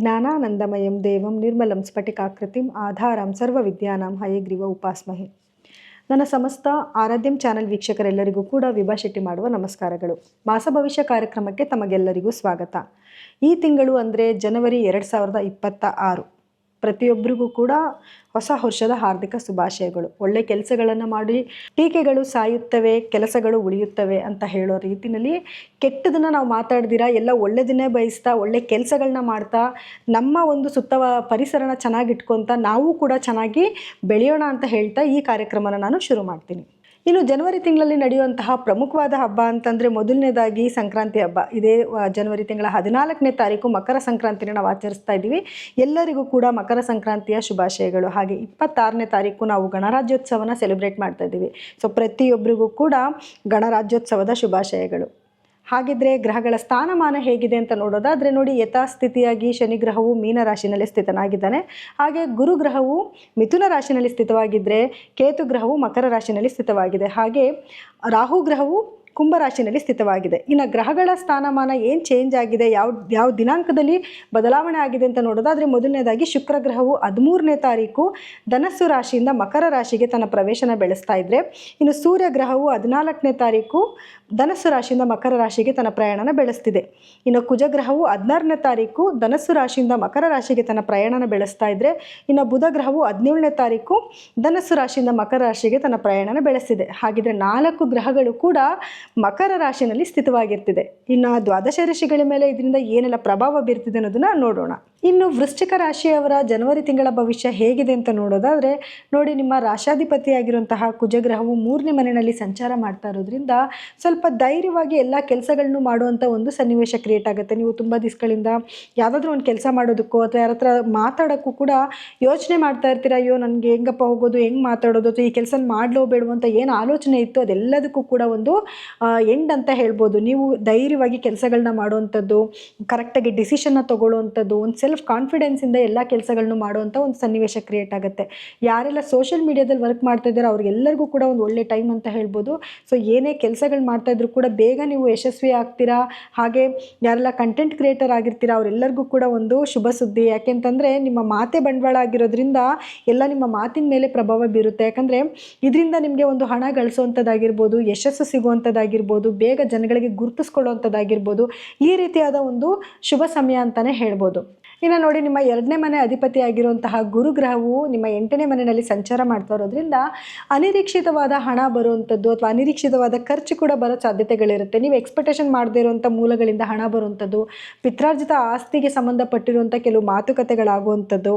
ಜ್ಞಾನಾನಂದಮಯಂ ದೇವಂ ನಿರ್ಮಲಂ ಸ್ಫಟಿಕಾಕೃತಿಂ ಆಧಾರಂ ಸರ್ವವಿದ್ಯಾನಾಂ ಹಯಗ್ರೀವ ಉಪಾಸ್ಮಹೆ. ನನ್ನ ಸಮಸ್ತ ಆರಾಧ್ಯಂ ಚಾನೆಲ್ ವೀಕ್ಷಕರೆಲ್ಲರಿಗೂ ಕೂಡ ವಿಭಾ ಶೆಟ್ಟಿ ಮಾಡುವ ನಮಸ್ಕಾರಗಳು. ಮಾಸ ಭವಿಷ್ಯ ಕಾರ್ಯಕ್ರಮಕ್ಕೆ ತಮಗೆಲ್ಲರಿಗೂ ಸ್ವಾಗತ. ಈ ತಿಂಗಳು ಅಂದರೆ ಜನವರಿ 2026. ಪ್ರತಿಯೊಬ್ಬರಿಗೂ ಕೂಡ ಹೊಸ ವರ್ಷದ ಹಾರ್ದಿಕ ಶುಭಾಶಯಗಳು. ಒಳ್ಳೆ ಕೆಲಸಗಳನ್ನು ಮಾಡಿ ಟೀಕೆಗಳು ಸಾಯುತ್ತವೆ, ಕೆಲಸಗಳು ಉಳಿಯುತ್ತವೆ ಅಂತ ಹೇಳೋ ರೀತಿಯಲ್ಲಿ ಕೆಟ್ಟದನ್ನು ನಾವು ಮಾತಾಡ್ದಿರಾ ಎಲ್ಲ ಒಳ್ಳೆದನ್ನೇ ಬಯಸ್ತಾ ಒಳ್ಳೆ ಕೆಲಸಗಳನ್ನ ಮಾಡ್ತಾ ನಮ್ಮ ಒಂದು ಸುತ್ತ ಪರಿಸರನ ಚೆನ್ನಾಗಿಟ್ಕೊತ ನಾವು ಕೂಡ ಚೆನ್ನಾಗಿ ಬೆಳೆಯೋಣ ಅಂತ ಹೇಳ್ತಾ ಈ ಕಾರ್ಯಕ್ರಮನ ನಾನು ಶುರು ಮಾಡ್ತೀನಿ. ಇನ್ನು ಜನವರಿ ತಿಂಗಳಲ್ಲಿ ನಡೆಯುವಂತಹ ಪ್ರಮುಖವಾದ ಹಬ್ಬ ಅಂತಂದರೆ ಮೊದಲನೇದಾಗಿ ಸಂಕ್ರಾಂತಿ ಹಬ್ಬ. ಇದೇ ಜನವರಿ ತಿಂಗಳ 14ನೇ ತಾರೀಕು ಮಕರ ಸಂಕ್ರಾಂತಿನ ನಾವು ಆಚರಿಸ್ತಾ ಇದ್ದೀವಿ. ಎಲ್ಲರಿಗೂ ಕೂಡ ಮಕರ ಸಂಕ್ರಾಂತಿಯ ಶುಭಾಶಯಗಳು. ಹಾಗೆ 26ನೇ ತಾರೀಕು ನಾವು ಗಣರಾಜ್ಯೋತ್ಸವನ ಸೆಲೆಬ್ರೇಟ್ ಮಾಡ್ತಾ ಇದ್ದೀವಿ. ಸೊ ಪ್ರತಿಯೊಬ್ಬರಿಗೂ ಕೂಡ ಗಣರಾಜ್ಯೋತ್ಸವದ ಶುಭಾಶಯಗಳು. ಹಾಗಿದ್ರೆ ಗ್ರಹಗಳ ಸ್ಥಾನಮಾನ ಹೇಗಿದೆ ಅಂತ ನೋಡೋದಾದರೆ ನೋಡಿ, ಯಥಾಸ್ಥಿತಿಯಾಗಿ ಶನಿ ಗ್ರಹವು ಮೀನ ರಾಶಿನಲ್ಲಿ ಸ್ಥಿತನಾಗಿದ್ದಾನೆ. ಹಾಗೆ ಗುರು ಗ್ರಹವು ಮಿಥುನ ರಾಶಿನಲ್ಲಿ ಸ್ಥಿತವಾಗಿದ್ದರೆ ಕೇತು ಗ್ರಹವು ಮಕರ ರಾಶಿನಲ್ಲಿ ಸ್ಥಿತವಾಗಿದೆ. ಹಾಗೆ ರಾಹು ಗ್ರಹವು ಕುಂಭರಾಶಿನಲ್ಲಿ ಸ್ಥಿತವಾಗಿದೆ. ಇನ್ನು ಗ್ರಹಗಳ ಸ್ಥಾನಮಾನ ಏನು ಚೇಂಜ್ ಆಗಿದೆ, ಯಾವ ದಿನಾಂಕದಲ್ಲಿ ಬದಲಾವಣೆ ಆಗಿದೆ ಅಂತ ನೋಡೋದಾದರೆ ಮೊದಲನೇದಾಗಿ ಶುಕ್ರ ಗ್ರಹವು 13ನೇ ತಾರೀಕು ಧನಸ್ಸು ರಾಶಿಯಿಂದ ಮಕರ ರಾಶಿಗೆ ತನ್ನ ಪ್ರವೇಶನ ಬೆಳೆಸ್ತಾ ಇದ್ದರೆ, ಇನ್ನು ಸೂರ್ಯ ಗ್ರಹವು 14ನೇ ತಾರೀಕು ಧನಸ್ಸು ರಾಶಿಯಿಂದ ಮಕರ ರಾಶಿಗೆ ತನ್ನ ಪ್ರಯಾಣನ ಬೆಳೆಸ್ತಿದೆ. ಇನ್ನು ಕುಜಗ್ರಹವು 16ನೇ ತಾರೀಕು ಧನಸ್ಸು ರಾಶಿಯಿಂದ ಮಕರ ರಾಶಿಗೆ ತನ್ನ ಪ್ರಯಾಣನ ಬೆಳೆಸ್ತಾ ಇದ್ದರೆ, ಇನ್ನು ಬುಧ ಗ್ರಹವು 17ನೇ ತಾರೀಕು ಧನಸ್ಸು ರಾಶಿಯಿಂದ ಮಕರ ರಾಶಿಗೆ ತನ್ನ ಪ್ರಯಾಣನ ಬೆಳೆಸ್ತಿದೆ. ಹಾಗಿದ್ರೆ 4 ಗ್ರಹಗಳು ಕೂಡ ಮಕರ ರಾಶಿನಲ್ಲಿ ಸ್ಥಿತವಾಗಿರ್ತಿದೆ. ಇನ್ನು ದ್ವಾದಶ ರಾಶಿಗಳ ಮೇಲೆ ಇದರಿಂದ ಏನೆಲ್ಲ ಪ್ರಭಾವ ಬೀರ್ತಿದೆ ಅನ್ನೋದನ್ನ ನೋಡೋಣ. ಇನ್ನು ವೃಶ್ಚಿಕ ರಾಶಿಯವರ ಜನವರಿ ತಿಂಗಳ ಭವಿಷ್ಯ ಹೇಗಿದೆ ಅಂತ ನೋಡೋದಾದರೆ ನೋಡಿ, ನಿಮ್ಮ ರಾಶಾಧಿಪತಿಯಾಗಿರುವಂತಹ ಕುಜಗ್ರಹವು 3ನೇ ಮನೆಯಲ್ಲಿ ಸಂಚಾರ ಮಾಡ್ತಾ ಇರೋದ್ರಿಂದ ಸ್ವಲ್ಪ ಧೈರ್ಯವಾಗಿ ಎಲ್ಲ ಕೆಲಸಗಳನ್ನು ಮಾಡುವಂಥ ಒಂದು ಸನ್ನಿವೇಶ ಕ್ರಿಯೇಟ್ ಆಗುತ್ತೆ. ನೀವು ತುಂಬ ದಿವಸಗಳಿಂದ ಯಾವುದಾದ್ರೂ ಒಂದು ಕೆಲಸ ಮಾಡೋದಕ್ಕೋ ಅಥವಾ ಯಾರ ಹತ್ರ ಮಾತಾಡೋಕ್ಕೂ ಕೂಡ ಯೋಚನೆ ಮಾಡ್ತಾ ಇರ್ತೀರ. ಅಯ್ಯೋ ನನಗೆ ಹೆಂಗಪ್ಪ ಹೋಗೋದು, ಹೆಂಗೆ ಮಾತಾಡೋದು, ಅಥವಾ ಈ ಕೆಲಸ ಮಾಡಲೋ ಬೇಡವೋ ಅಂತ ಏನು ಆಲೋಚನೆ ಇತ್ತು ಅದೆಲ್ಲದಕ್ಕೂ ಕೂಡ ಒಂದು ಎಂಡ್ ಅಂತ ಹೇಳ್ಬೋದು. ನೀವು ಧೈರ್ಯವಾಗಿ ಕೆಲಸಗಳನ್ನ ಮಾಡುವಂಥದ್ದು, ಕರೆಕ್ಟಾಗಿ ಡಿಸಿಷನ್ನ ತೊಗೊಳ್ಳೋವಂಥದ್ದು, ಒಂದು ಸೆಲ್ಫ್ ಕಾನ್ಫಿಡೆನ್ಸಿಂದ ಎಲ್ಲ ಕೆಲಸಗಳನ್ನು ಮಾಡುವಂಥ ಒಂದು ಸನ್ನಿವೇಶ ಕ್ರಿಯೇಟ್ ಆಗುತ್ತೆ. ಯಾರೆಲ್ಲ ಸೋಷಿಯಲ್ ಮೀಡಿಯಾದಲ್ಲಿ ವರ್ಕ್ ಮಾಡ್ತಾ ಇದ್ದಾರೆ ಅವ್ರಿಗೆಲ್ಲರಿಗೂ ಕೂಡ ಒಂದು ಒಳ್ಳೆ ಟೈಮ್ ಅಂತ ಹೇಳ್ಬೋದು. ಸೊ ಏನೇ ಕೆಲಸಗಳು ಮಾಡ್ತಾ ಇದ್ರು ಕೂಡ ಬೇಗ ನೀವು ಯಶಸ್ವಿ ಆಗ್ತೀರಾ. ಹಾಗೆ ಯಾರೆಲ್ಲ ಕಂಟೆಂಟ್ ಕ್ರಿಯೇಟರ್ ಆಗಿರ್ತೀರಾ ಅವರೆಲ್ಲರಿಗೂ ಕೂಡ ಒಂದು ಶುಭ ಸುದ್ದಿ. ಯಾಕೆಂತಂದರೆ ನಿಮ್ಮ ಮಾತೆ ಬಂಡವಾಳ ಆಗಿರೋದ್ರಿಂದ ಎಲ್ಲ ನಿಮ್ಮ ಮಾತಿನ ಮೇಲೆ ಪ್ರಭಾವ ಬೀರುತ್ತೆ. ಯಾಕಂದರೆ ಇದರಿಂದ ನಿಮಗೆ ಒಂದು ಹಣ ಗಳಿಸುವಂಥದ್ದಾಗಿರ್ಬೋದು, ಯಶಸ್ಸು ಸಿಗುವಂಥದ್ದಾಗಿರ್ಬೋದು, ಬೇಗ ಜನಗಳಿಗೆ ಗುರುತಿಸ್ಕೊಳ್ಳುವಂಥದ್ದಾಗಿರ್ಬೋದು, ಈ ರೀತಿಯಾದ ಒಂದು ಶುಭ ಸಮಯ ಅಂತಲೇ ಹೇಳ್ಬೋದು. ಇನ್ನು ನೋಡಿ, ನಿಮ್ಮ 2ನೇ ಮನೆ ಅಧಿಪತಿ ಆಗಿರುವಂತಹ ಗುರುಗ್ರಹವು ನಿಮ್ಮ 8ನೇ ಮನೆಯಲ್ಲಿ ಸಂಚಾರ ಮಾಡ್ತಾ ಇರೋದ್ರಿಂದ ಅನಿರೀಕ್ಷಿತವಾದ ಹಣ ಬರುವಂಥದ್ದು ಅಥವಾ ಅನಿರೀಕ್ಷಿತವಾದ ಖರ್ಚು ಕೂಡ ಬರೋ ಸಾಧ್ಯತೆಗಳಿರುತ್ತೆ. ನೀವು ಎಕ್ಸ್ಪೆಕ್ಟೇಷನ್ ಮಾಡದೇ ಇರುವಂಥ ಮೂಲಗಳಿಂದ ಹಣ ಬರುವಂಥದ್ದು, ಪಿತ್ರಾರ್ಜಿತ ಆಸ್ತಿಗೆ ಸಂಬಂಧಪಟ್ಟಿರುವಂಥ ಕೆಲವು ಮಾತುಕತೆಗಳಾಗುವಂಥದ್ದು,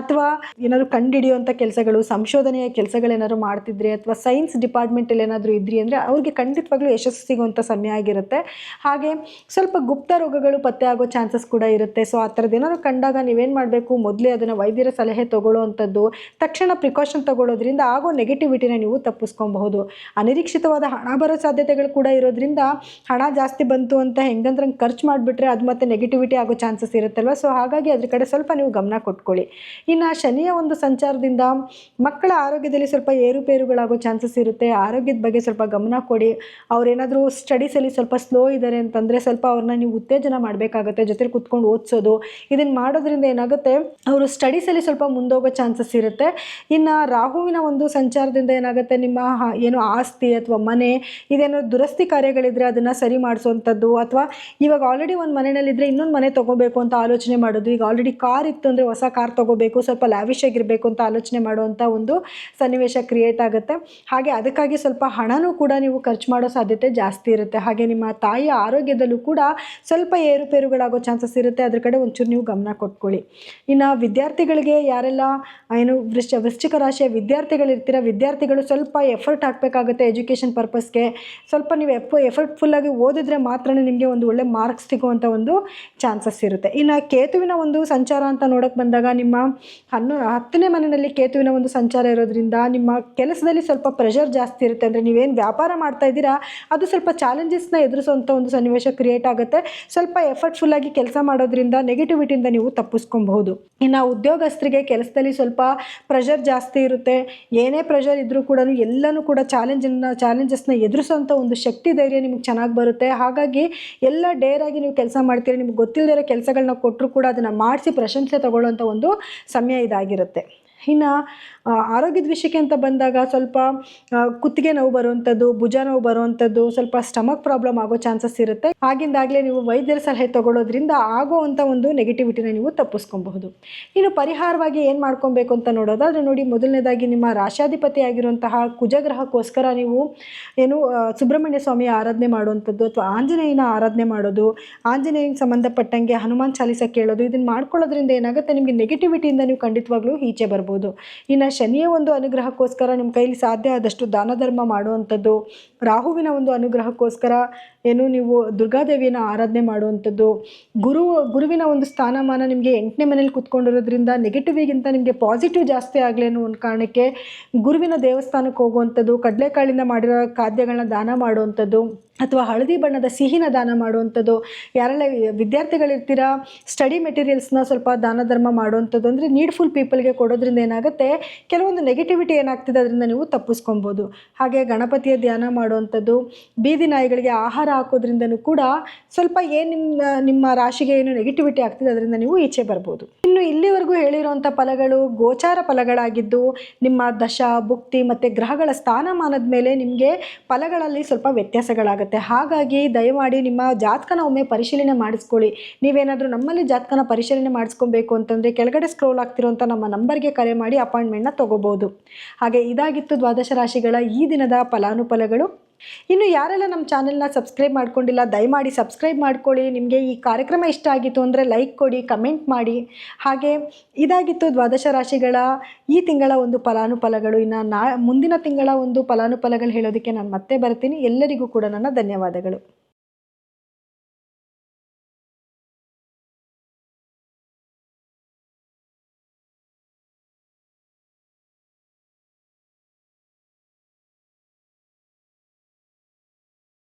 ಅಥವಾ ಏನಾದರೂ ಕಂಡುಹಿಡಿಯುವಂಥ ಕೆಲಸಗಳು, ಸಂಶೋಧನೆಯ ಕೆಲಸಗಳೇನಾದ್ರು ಮಾಡ್ತಿದ್ರೆ ಅಥವಾ ಸೈನ್ಸ್ ಡಿಪಾರ್ಟ್ಮೆಂಟಲ್ಲಿ ಏನಾದರೂ ಇದ್ರಿ ಅಂದರೆ ಅವ್ರಿಗೆ ಖಂಡಿತವಾಗ್ಲೂ ಯಶಸ್ಸು ಸಿಗುವಂಥ ಸಮಯ ಆಗಿರುತ್ತೆ. ಹಾಗೆ ಸ್ವಲ್ಪ ಗುಪ್ತ ರೋಗಗಳು ಪತ್ತೆ ಆಗೋ ಚಾನ್ಸಸ್ ಕೂಡ ಇರುತ್ತೆ. ಸೊ ಆ ಥರದ್ದು ಏನಾದ್ರು ಕಂಡಾಗ ನೀವೇನು ಮಾಡಬೇಕು, ಮೊದಲೇ ಅದನ್ನು ವೈದ್ಯರ ಸಲಹೆ ತೊಗೊಳ್ಳೋವಂಥದ್ದು, ತಕ್ಷಣ ಪ್ರಿಕಾಷನ್ ತೊಗೊಳ್ಳೋದ್ರಿಂದ ಆಗೋ ನೆಗೆಟಿವಿಟಿನ ನೀವು ತಪ್ಪಿಸ್ಕೊಬಹುದು. ಅನಿರೀಕ್ಷಿತವಾದ ಹಣ ಬರೋ ಸಾಧ್ಯತೆಗಳು ಕೂಡ ಇರೋದ್ರಿಂದ ಹಣ ಜಾಸ್ತಿ ಬಂತು ಅಂತ ಹೆಂಗಂದ್ರೆ ಖರ್ಚು ಮಾಡಿಬಿಟ್ರೆ ಅದು ಮತ್ತೆ ನೆಗೆಟಿವಿಟಿ ಆಗೋ ಚಾನ್ಸಸ್ ಇರುತ್ತಲ್ವ. ಸೊ ಹಾಗಾಗಿ ಅದ್ರ ಕಡೆ ಸ್ವಲ್ಪ ನೀವು ಗಮನ ಕೊಟ್ಕೊಳ್ಳಿ. ಇನ್ನು ಶನಿಯ ಒಂದು ಸಂಚಾರದಿಂದ ಮಕ್ಕಳ ಆರೋಗ್ಯದಲ್ಲಿ ಸ್ವಲ್ಪ ಏರುಪೇರುಗಳಾಗೋ ಚಾನ್ಸಸ್ ಇರುತ್ತೆ. ಆರೋಗ್ಯದ ಬಗ್ಗೆ ಸ್ವಲ್ಪ ಗಮನ ಕೊಡಿ. ಅವರೇನಾದರೂ ಸ್ಟಡೀಸಲ್ಲಿ ಸ್ವಲ್ಪ ಸ್ಲೋ ಇದ್ದಾರೆ ಅಂತಂದರೆ ಸ್ವಲ್ಪ ಅವ್ರನ್ನ ನೀವು ಉತ್ತೇಜನ ಮಾಡಬೇಕಾಗುತ್ತೆ. ಜೊತೆಲಿ ಕುತ್ಕೊಂಡು ಓದಿಸೋದು, ಇದನ್ನು ಮಾಡೋದ್ರಿಂದ ಏನಾಗುತ್ತೆ, ಅವರು ಸ್ಟಡೀಸಲ್ಲಿ ಸ್ವಲ್ಪ ಮುಂದೋಗೋ ಚಾನ್ಸಸ್ ಇರುತ್ತೆ. ಇನ್ನು ರಾಹುವಿನ ಒಂದು ಸಂಚಾರದಿಂದ ಏನಾಗುತ್ತೆ, ನಿಮ್ಮ ಏನು ಆಸ್ತಿ ಅಥವಾ ಮನೆ ಇದೇನೋ ದುರಸ್ತಿ ಕಾರ್ಯಗಳಿದ್ರೆ ಅದನ್ನು ಸರಿ ಮಾಡಿಸುವಂಥದ್ದು, ಅಥವಾ ಇವಾಗ ಆಲ್ರೆಡಿ ಒಂದು ಮನೆಯಲ್ಲಿದ್ದರೆ ಇನ್ನೊಂದು ಮನೆ ತೊಗೋಬೇಕು ಅಂತ ಆಲೋಚನೆ ಮಾಡೋದು, ಈಗ ಆಲ್ರೆಡಿ ಕಾರ್ ಇತ್ತು ಅಂದರೆ ಹೊಸ ಕಾರ್ ತೊಗೋಬೇಕು, ಸ್ವಲ್ಪ ಲ್ಯಾವಿಶ್ ಆಗಿರಬೇಕು ಅಂತ ಆಲೋಚನೆ ಮಾಡುವಂಥ ಒಂದು ಸನ್ನಿವೇಶ ಕ್ರಿಯೇಟ್ ಆಗುತ್ತೆ. ಹಾಗೆ ಅದಕ್ಕಾಗಿ ಸ್ವಲ್ಪ ಹಣನೂ ಕೂಡ ನೀವು ಖರ್ಚು ಮಾಡೋ ಸಾಧ್ಯತೆ ಜಾಸ್ತಿ ಇರುತ್ತೆ. ಹಾಗೆ ನಿಮ್ಮ ತಾಯಿಯ ಆರೋಗ್ಯದಲ್ಲೂ ಕೂಡ ಸ್ವಲ್ಪ ಏರುಪೇರುಗಳಾಗೋ ಚಾನ್ಸಸ್ ಇರುತ್ತೆ. ಅದ್ರ ಕಡೆ ಒಂಚೂರು ನೀವು ಗಮನ ಕೊಟ್ಕೊಳ್ಳಿ. ಇನ್ನು ವಿದ್ಯಾರ್ಥಿಗಳಿಗೆ ಯಾರೆಲ್ಲ ಏನು ವೃಶ್ಚಿಕ ರಾಶಿಯ ವಿದ್ಯಾರ್ಥಿಗಳಿರ್ತೀರ, ವಿದ್ಯಾರ್ಥಿಗಳು ಸ್ವಲ್ಪ ಎಫರ್ಟ್ ಹಾಕಬೇಕಾಗುತ್ತೆ ಎಜುಕೇಷನ್ ಪರ್ಪಸ್ಗೆ. ಸ್ವಲ್ಪ ನೀವು ಎಫರ್ಟ್ಫುಲ್ಲಾಗಿ ಓದಿದ್ರೆ ಮಾತ್ರ ನಿಮಗೆ ಒಂದು ಒಳ್ಳೆ ಮಾರ್ಕ್ಸ್ ಸಿಗುವಂಥ ಒಂದು ಚಾನ್ಸಸ್ ಇರುತ್ತೆ. ಇನ್ನು ಕೇತುವಿನ ಒಂದು ಸಂಚಾರ ಅಂತ ನೋಡೋಕ್ಕೆ ಬಂದಾಗ ನಿಮ್ಮ 10ನೇ ಮನೆಯಲ್ಲಿ ಕೇತುವಿನ ಒಂದು ಸಂಚಾರ ಇರೋದ್ರಿಂದ ನಿಮ್ಮ ಕೆಲಸದಲ್ಲಿ ಸ್ವಲ್ಪ ಪ್ರೆಷರ್ ಜಾಸ್ತಿ ಇರುತ್ತೆ. ಅಂದರೆ ನೀವೇನು ವ್ಯಾಪಾರ ಮಾಡ್ತಾ ಇದ್ದೀರಾ ಅದು ಸ್ವಲ್ಪ ಚಾಲೆಂಜಸ್ನ ಎದುರಿಸುವಂಥ ಒಂದು ಸನ್ನಿವೇಶ ಕ್ರಿಯೇಟ್ ಆಗುತ್ತೆ. ಸ್ವಲ್ಪ ಎಫರ್ಟ್ಫುಲ್ಲಾಗಿ ಕೆಲಸ ಮಾಡೋದ್ರಿಂದ ನೆಗೆಟಿವಿಟಿಯಿಂದ ನೀವು ತಪ್ಪಿಸ್ಕೊಬಹುದು. ಇನ್ನು ಉದ್ಯೋಗಸ್ಥರಿಗೆ ಕೆಲಸದಲ್ಲಿ ಸ್ವಲ್ಪ ಪ್ರೆಷರ್ ಜಾಸ್ತಿ ಇರುತ್ತೆ. ಏನೇ ಪ್ರೆಷರ್ ಇದ್ದರೂ ಕೂಡ ಎಲ್ಲನೂ ಕೂಡ ಚಾಲೆಂಜಸ್ನ ಎದುರಿಸೋಂಥ ಒಂದು ಶಕ್ತಿ ಧೈರ್ಯ ನಿಮಗೆ ಚೆನ್ನಾಗಿ ಬರುತ್ತೆ. ಹಾಗಾಗಿ ಎಲ್ಲ ಡೇರಾಗಿ ನೀವು ಕೆಲಸ ಮಾಡ್ತೀರಿ. ನಿಮ್ಗೆ ಗೊತ್ತಿಲ್ಲದಿರೋ ಕೆಲಸಗಳನ್ನ ಕೊಟ್ಟರು ಕೂಡ ಅದನ್ನು ಮಾಡಿಸಿ ಪ್ರಶಂಸೆ ತಗೊಳ್ಳೋಂಥ ಒಂದು ಸಮಯ ಇದಾಗಿರುತ್ತೆ. ಇನ್ನು ಆರೋಗ್ಯದ ವಿಷಯಕ್ಕೆ ಅಂತ ಬಂದಾಗ ಸ್ವಲ್ಪ ಕುತ್ತಿಗೆ ನೋವು ಬರುವಂಥದ್ದು, ಭುಜ ನೋವು ಬರುವಂಥದ್ದು, ಸ್ವಲ್ಪ ಸ್ಟಮಕ್ ಪ್ರಾಬ್ಲಮ್ ಆಗೋ ಚಾನ್ಸಸ್ ಇರುತ್ತೆ. ಆಗಿಂದಾಗಲೇ ನೀವು ವೈದ್ಯರ ಸಲಹೆ ತಗೊಳ್ಳೋದ್ರಿಂದ ಆಗೋವಂಥ ಒಂದು ನೆಗೆಟಿವಿಟಿನ ನೀವು ತಪ್ಪಿಸ್ಕೊಬಹುದು. ಇನ್ನು ಪರಿಹಾರವಾಗಿ ಏನು ಮಾಡ್ಕೊಬೇಕು ಅಂತ ನೋಡೋದಾದರೆ ನೋಡಿ, ಮೊದಲನೇದಾಗಿ ನಿಮ್ಮ ರಾಶಾಧಿಪತಿ ಆಗಿರುವಂತಹ ಕುಜಗ್ರಹಕ್ಕೋಸ್ಕರ ನೀವು ಸುಬ್ರಹ್ಮಣ್ಯ ಸ್ವಾಮಿಯ ಆರಾಧನೆ ಮಾಡುವಂಥದ್ದು ಅಥವಾ ಆಂಜನೇಯನ ಆರಾಧನೆ ಮಾಡೋದು, ಆಂಜನೇಯನಿಗೆ ಸಂಬಂಧಪಟ್ಟಂಗೆ ಹನುಮಾನ್ ಚಾಲಿಸ ಕೇಳೋದು, ಇದನ್ನು ಮಾಡ್ಕೊಳ್ಳೋದ್ರಿಂದ ಏನಾಗುತ್ತೆ, ನಿಮಗೆ ನೆಗೆಟಿವಿಟಿಯಿಂದ ನೀವು ಖಂಡಿತವಾಗ್ಲೂ ಈಚೆ ಬರ್ಬೋದು. ಇನ್ನು ಶನಿಯ ಒಂದು ಅನುಗ್ರಹಕ್ಕೋಸ್ಕರ ನಿಮ್ಮ ಕೈಲಿ ಸಾಧ್ಯ ಆದಷ್ಟು ದಾನ ಧರ್ಮ ಮಾಡುವಂಥದ್ದು, ರಾಹುವಿನ ಒಂದು ಅನುಗ್ರಹಕ್ಕೋಸ್ಕರ ನೀವು ದುರ್ಗಾದೇವಿಯನ್ನು ಆರಾಧನೆ ಮಾಡುವಂಥದ್ದು, ಗುರುವಿನ ಒಂದು ಸ್ಥಾನಮಾನ ನಿಮಗೆ 8ನೇ ಮನೇಲಿ ಕೂತ್ಕೊಂಡಿರೋದ್ರಿಂದ ನೆಗೆಟಿವಿಗಿಂತ ನಿಮಗೆ ಪಾಸಿಟಿವ್ ಜಾಸ್ತಿ ಆಗಲಿ ಅನ್ನೋ ಒಂದು ಕಾರಣಕ್ಕೆ ಗುರುವಿನ ದೇವಸ್ಥಾನಕ್ಕೆ ಹೋಗುವಂಥದ್ದು, ಕಡಲೆಕಾಳಿಂದ ಮಾಡಿರೋ ಖಾದ್ಯಗಳನ್ನ ದಾನ ಮಾಡುವಂಥದ್ದು ಅಥವಾ ಹಳದಿ ಬಣ್ಣದ ಸಿಹಿನ ದಾನ ಮಾಡುವಂಥದ್ದು, ಯಾರೆಲ್ಲ ವಿದ್ಯಾರ್ಥಿಗಳಿರ್ತೀರಾ ಸ್ಟಡಿ ಮೆಟೀರಿಯಲ್ಸ್ನ ಸ್ವಲ್ಪ ದಾನ ಧರ್ಮ ಮಾಡುವಂಥದ್ದು, ಅಂದರೆ ನೀಡ್ಫುಲ್ ಪೀಪಲ್ಗೆ ಕೊಡೋದ್ರಿಂದ ಏನಾಗುತ್ತೆ, ಕೆಲವೊಂದು ನೆಗೆಟಿವಿಟಿ ಏನಾಗ್ತಿದೆ ಅದರಿಂದ ನೀವು ತಪ್ಪಿಸ್ಕೊಬೋದು. ಹಾಗೆ ಗಣಪತಿಯ ಧ್ಯಾನ ಮಾಡುವಂಥದ್ದು, ಬೀದಿ ನಾಯಿಗಳಿಗೆ ಆಹಾರ ಹಾಕೋದ್ರಿಂದನೂ ಕೂಡ ಸ್ವಲ್ಪ ನಿಮ್ಮ ರಾಶಿಗೆ ಏನು ನೆಗೆಟಿವಿಟಿ ಆಗ್ತಿದೆ ಅದರಿಂದ ನೀವು ಈಚೆ ಬರ್ಬೋದು. ಇನ್ನು ಇಲ್ಲಿವರೆಗೂ ಹೇಳಿರುವಂಥ ಫಲಗಳು ಗೋಚಾರ ಫಲಗಳಾಗಿದ್ದು, ನಿಮ್ಮ ದಶ ಭುಕ್ತಿ ಮತ್ತು ಗ್ರಹಗಳ ಸ್ಥಾನಮಾನದ ಮೇಲೆ ನಿಮಗೆ ಫಲಗಳಲ್ಲಿ ಸ್ವಲ್ಪ ವ್ಯತ್ಯಾಸಗಳಾಗುತ್ತೆ. ಹಾಗಾಗಿ ದಯಮಾಡಿ ನಿಮ್ಮ ಜಾತಕನ ಒಮ್ಮೆ ಪರಿಶೀಲನೆ ಮಾಡಿಸ್ಕೊಳ್ಳಿ. ನೀವೇನಾದರೂ ನಮ್ಮಲ್ಲಿ ಜಾತಕನ ಪರಿಶೀಲನೆ ಮಾಡಿಸ್ಕೊಬೇಕು ಅಂತಂದರೆ ಕೆಳಗಡೆ ಸ್ಕ್ರೋಲ್ ಆಗ್ತಿರೋಂಥ ನಮ್ಮ ನಂಬರ್ಗೆ ಕರೆ ಮಾಡಿ ಅಪಾಯಿಂಟ್ಮೆಂಟ್ನ ತೊಗೋಬೋದು. ಹಾಗೆ ಇದಾಗಿತ್ತು ದ್ವಾದಶ ರಾಶಿಗಳ ಈ ದಿನದ ಫಲಾನುಫಲಗಳು. ಇನ್ನು ಯಾರೆಲ್ಲ ನಮ್ಮ ಚಾನೆಲ್ನ ಸಬ್ಸ್ಕ್ರೈಬ್ ಮಾಡ್ಕೊಂಡಿಲ್ಲ ದಯಮಾಡಿ ಸಬ್ಸ್ಕ್ರೈಬ್ ಮಾಡ್ಕೊಳ್ಳಿ. ನಿಮಗೆ ಈ ಕಾರ್ಯಕ್ರಮ ಇಷ್ಟ ಆಗಿತ್ತು ಅಂದರೆ ಲೈಕ್ ಕೊಡಿ, ಕಮೆಂಟ್ ಮಾಡಿ. ಹಾಗೆ ಇದಾಗಿತ್ತು ದ್ವಾದಶ ರಾಶಿಗಳ ಈ ತಿಂಗಳ ಒಂದು ಫಲಾನುಫಲಗಳು. ಇನ್ನು ಮುಂದಿನ ತಿಂಗಳ ಒಂದು ಫಲಾನುಫಲಗಳು ಹೇಳೋದಕ್ಕೆ ನಾನು ಮತ್ತೆ ಬರ್ತೀನಿ. ಎಲ್ಲರಿಗೂ ಕೂಡ ನನ್ನ ಧನ್ಯವಾದಗಳು.